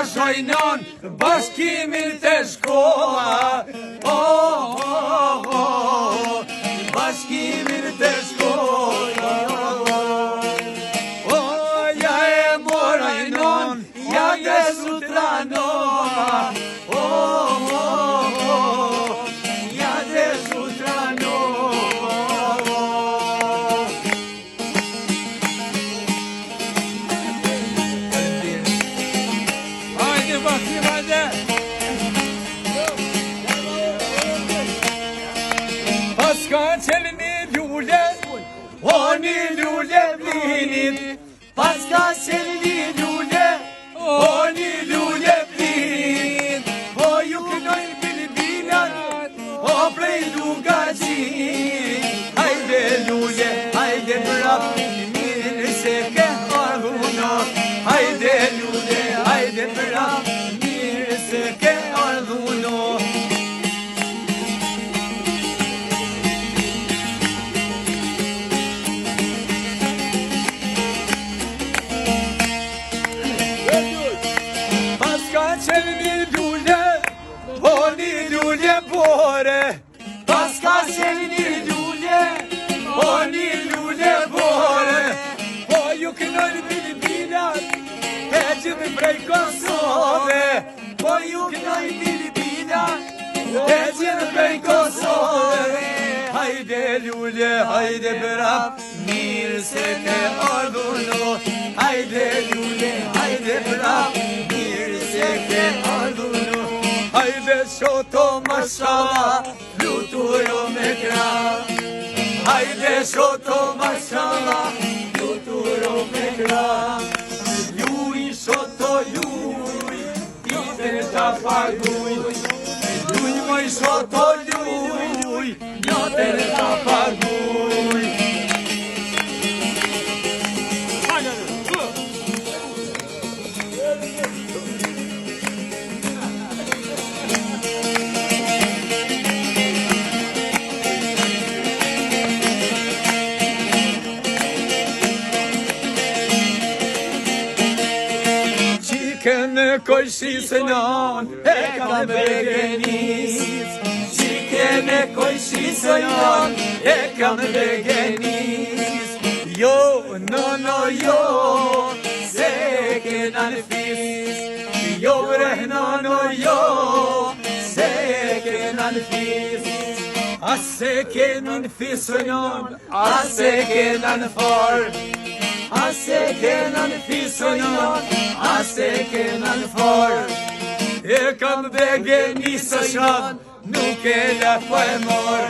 vazhdojnon bashkimin të shkolla. Bashkimin të shkolla. Ja e morajnon, ja dhe sutranon. Ja dhe sutranon. Hajde Bakim, hajde! Paska qelë një lule, o një lule blinit. Paska qelë një lule, o një lule blinit. O ju kënojnë bilbilat, o prej lugaqin. Hajde lule, hajde prap, mirë se ke ardhunot. Hajde lule, hajde prap, mirë se ke ardhunot. Paska qelë një lule, o një lule bore. Paska qelë një lule, o një lule bore. O ju kënojnë bilbilat, e gjithë prej Kosove. O ju kënojnë bilbilat, e gjithë prej Kosove. Hajde lule, hajde prap, mirë se ke ardhunot. Hajde lule, hajde prap, mirë se ke ardhunot. Hajde shoto mashallah, fluturo me krah. Hajde shoto mashallah, fluturo me krah. Luj shoto luj, tite ta paguj. Luj moj shoto luj, njotër ta paguj. Qikën kojshisë non, e kam begenis. Qikën kojshisë non, e kam begenis. Jo, no, jo, se kena në fis. Jo, rehna, no, jo, se kena në fis. Ase kena në fis non, ase kena në for. Ase kena në fisonon, ase kena në for. E kam begenisë shan, nuk e la po e mor.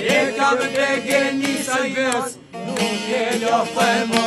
E kam begenisë gës, nuk e la po e mor.